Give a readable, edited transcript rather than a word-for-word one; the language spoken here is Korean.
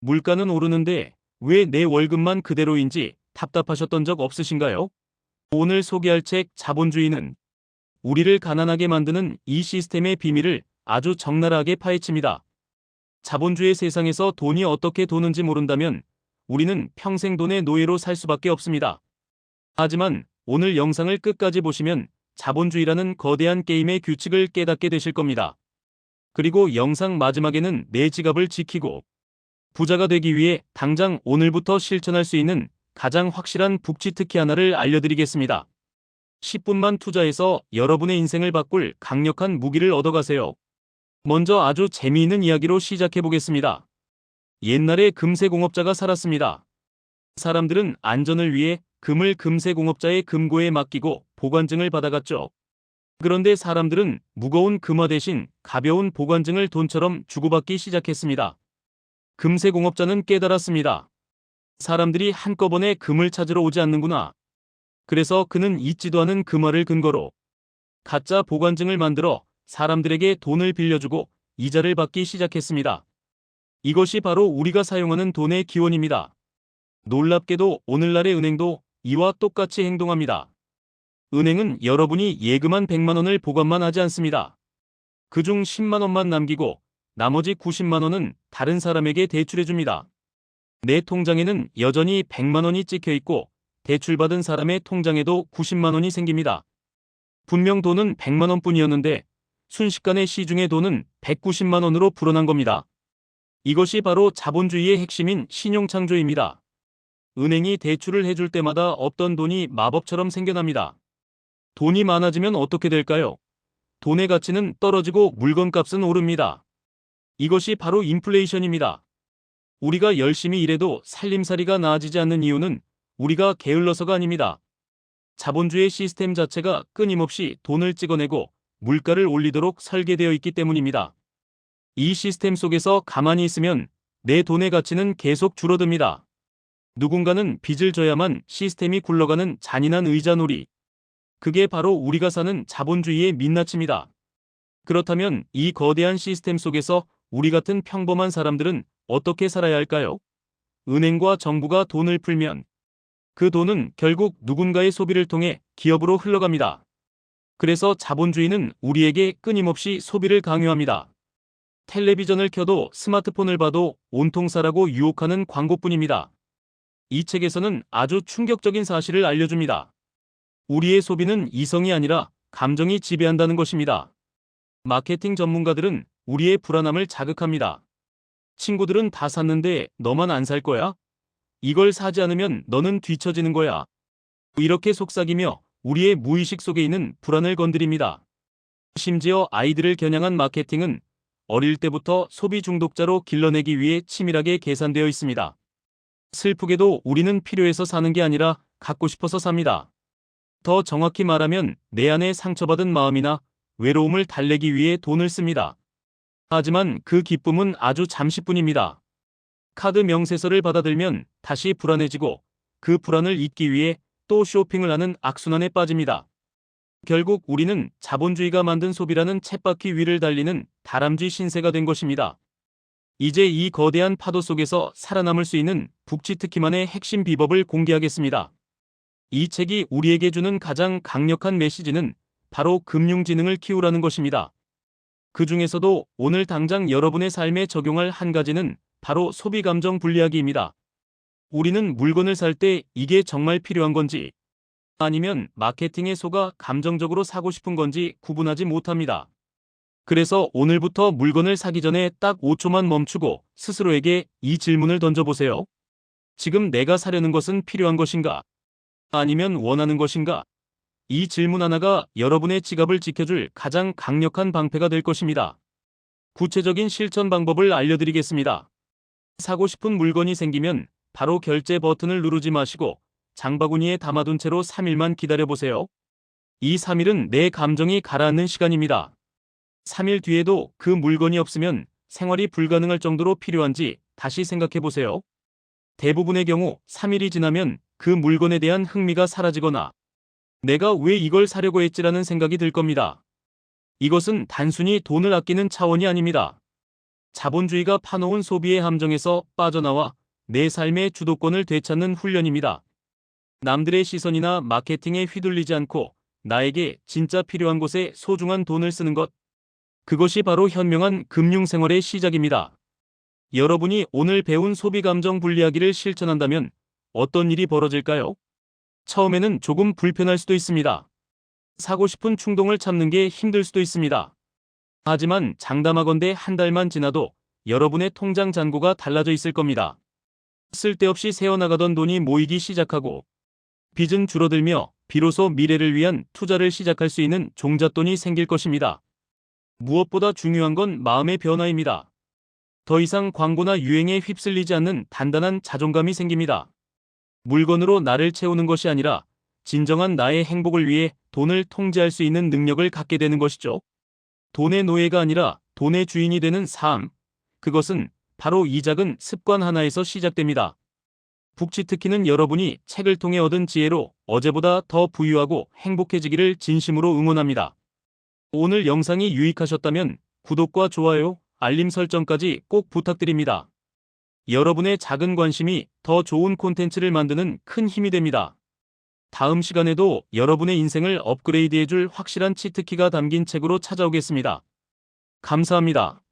물가는 오르는데 왜 내 월급만 그대로인지 답답하셨던 적 없으신가요? 오늘 소개할 책 자본주의는 우리를 가난하게 만드는 이 시스템의 비밀을 아주 적나라하게 파헤칩니다. 자본주의 세상에서 돈이 어떻게 도는지 모른다면 우리는 평생 돈의 노예로 살 수밖에 없습니다. 하지만 오늘 영상을 끝까지 보시면 자본주의라는 거대한 게임의 규칙을 깨닫게 되실 겁니다. 그리고 영상 마지막에는 내 지갑을 지키고 부자가 되기 위해 당장 오늘부터 실천할 수 있는 가장 확실한 북치 특기 하나를 알려드리겠습니다. 10분만 투자해서 여러분의 인생을 바꿀 강력한 무기를 얻어가세요. 먼저 아주 재미있는 이야기로 시작해 보겠습니다. 옛날에 금세공업자가 살았습니다. 사람들은 안전을 위해 금을 금세공업자의 금고에 맡기고 보관증을 받아갔죠. 그런데 사람들은 무거운 금화 대신 가벼운 보관증을 돈처럼 주고받기 시작했습니다. 금세공업자는 깨달았습니다. 사람들이 한꺼번에 금을 찾으러 오지 않는구나. 그래서 그는 잊지도 않은 금화를 근거로 가짜 보관증을 만들어 사람들에게 돈을 빌려주고 이자를 받기 시작했습니다. 이것이 바로 우리가 사용하는 돈의 기원입니다. 놀랍게도 오늘날의 은행도 이와 똑같이 행동합니다. 은행은 여러분이 예금한 100만 원을 보관만 하지 않습니다. 그중 10만 원만 남기고 나머지 90만 원은 다른 사람에게 대출해 줍니다. 내 통장에는 여전히 100만 원이 찍혀 있고 대출받은 사람의 통장에도 90만 원이 생깁니다. 분명 돈은 100만 원뿐이었는데 순식간에 시중의 돈은 190만 원으로 불어난 겁니다. 이것이 바로 자본주의의 핵심인 신용창조입니다. 은행이 대출을 해줄 때마다 없던 돈이 마법처럼 생겨납니다. 돈이 많아지면 어떻게 될까요? 돈의 가치는 떨어지고 물건값은 오릅니다. 이것이 바로 인플레이션입니다. 우리가 열심히 일해도 살림살이가 나아지지 않는 이유는 우리가 게을러서가 아닙니다. 자본주의 시스템 자체가 끊임없이 돈을 찍어내고 물가를 올리도록 설계되어 있기 때문입니다. 이 시스템 속에서 가만히 있으면 내 돈의 가치는 계속 줄어듭니다. 누군가는 빚을 져야만 시스템이 굴러가는 잔인한 의자놀이. 그게 바로 우리가 사는 자본주의의 민낯입니다. 그렇다면 이 거대한 시스템 속에서 우리 같은 평범한 사람들은 어떻게 살아야 할까요? 은행과 정부가 돈을 풀면 그 돈은 결국 누군가의 소비를 통해 기업으로 흘러갑니다. 그래서 자본주의는 우리에게 끊임없이 소비를 강요합니다. 텔레비전을 켜도 스마트폰을 봐도 온통 사라고 유혹하는 광고뿐입니다. 이 책에서는 아주 충격적인 사실을 알려줍니다. 우리의 소비는 이성이 아니라 감정이 지배한다는 것입니다. 마케팅 전문가들은 우리의 불안함을 자극합니다. 친구들은 다 샀는데 너만 안 살 거야? 이걸 사지 않으면 너는 뒤처지는 거야. 이렇게 속삭이며 우리의 무의식 속에 있는 불안을 건드립니다. 심지어 아이들을 겨냥한 마케팅은 어릴 때부터 소비 중독자로 길러내기 위해 치밀하게 계산되어 있습니다. 슬프게도 우리는 필요해서 사는 게 아니라 갖고 싶어서 삽니다. 더 정확히 말하면 내 안에 상처받은 마음이나 외로움을 달래기 위해 돈을 씁니다. 하지만 그 기쁨은 아주 잠시뿐입니다. 카드 명세서를 받아들면 다시 불안해지고 그 불안을 잊기 위해 또 쇼핑을 하는 악순환에 빠집니다. 결국 우리는 자본주의가 만든 소비라는 쳇바퀴 위를 달리는 다람쥐 신세가 된 것입니다. 이제 이 거대한 파도 속에서 살아남을 수 있는 북치특히만의 핵심 비법을 공개하겠습니다. 이 책이 우리에게 주는 가장 강력한 메시지는 바로 금융지능을 키우라는 것입니다. 그 중에서도 오늘 당장 여러분의 삶에 적용할 한 가지는 바로 소비감정 분리하기입니다. 우리는 물건을 살 때 이게 정말 필요한 건지 아니면 마케팅에 속아 감정적으로 사고 싶은 건지 구분하지 못합니다. 그래서 오늘부터 물건을 사기 전에 딱 5초만 멈추고 스스로에게 이 질문을 던져보세요. 지금 내가 사려는 것은 필요한 것인가? 아니면 원하는 것인가? 이 질문 하나가 여러분의 지갑을 지켜줄 가장 강력한 방패가 될 것입니다. 구체적인 실천 방법을 알려드리겠습니다. 사고 싶은 물건이 생기면 바로 결제 버튼을 누르지 마시고 장바구니에 담아둔 채로 3일만 기다려보세요. 이 3일은 내 감정이 가라앉는 시간입니다. 3일 뒤에도 그 물건이 없으면 생활이 불가능할 정도로 필요한지 다시 생각해보세요. 대부분의 경우 3일이 지나면 그 물건에 대한 흥미가 사라지거나 내가 왜 이걸 사려고 했지라는 생각이 들 겁니다. 이것은 단순히 돈을 아끼는 차원이 아닙니다. 자본주의가 파놓은 소비의 함정에서 빠져나와 내 삶의 주도권을 되찾는 훈련입니다. 남들의 시선이나 마케팅에 휘둘리지 않고 나에게 진짜 필요한 곳에 소중한 돈을 쓰는 것. 그것이 바로 현명한 금융생활의 시작입니다. 여러분이 오늘 배운 소비 감정 분리하기를 실천한다면 어떤 일이 벌어질까요? 처음에는 조금 불편할 수도 있습니다. 사고 싶은 충동을 참는 게 힘들 수도 있습니다. 하지만 장담하건대 한 달만 지나도 여러분의 통장 잔고가 달라져 있을 겁니다. 쓸데없이 새어나가던 돈이 모이기 시작하고 빚은 줄어들며 비로소 미래를 위한 투자를 시작할 수 있는 종잣돈이 생길 것입니다. 무엇보다 중요한 건 마음의 변화입니다. 더 이상 광고나 유행에 휩쓸리지 않는 단단한 자존감이 생깁니다. 물건으로 나를 채우는 것이 아니라 진정한 나의 행복을 위해 돈을 통제할 수 있는 능력을 갖게 되는 것이죠. 돈의 노예가 아니라 돈의 주인이 되는 삶. 그것은 바로 이 작은 습관 하나에서 시작됩니다. 북치특히는 여러분이 책을 통해 얻은 지혜로 어제보다 더 부유하고 행복해지기를 진심으로 응원합니다. 오늘 영상이 유익하셨다면 구독과 좋아요, 알림 설정까지 꼭 부탁드립니다. 여러분의 작은 관심이 더 좋은 콘텐츠를 만드는 큰 힘이 됩니다. 다음 시간에도 여러분의 인생을 업그레이드해줄 확실한 치트키가 담긴 책으로 찾아오겠습니다. 감사합니다.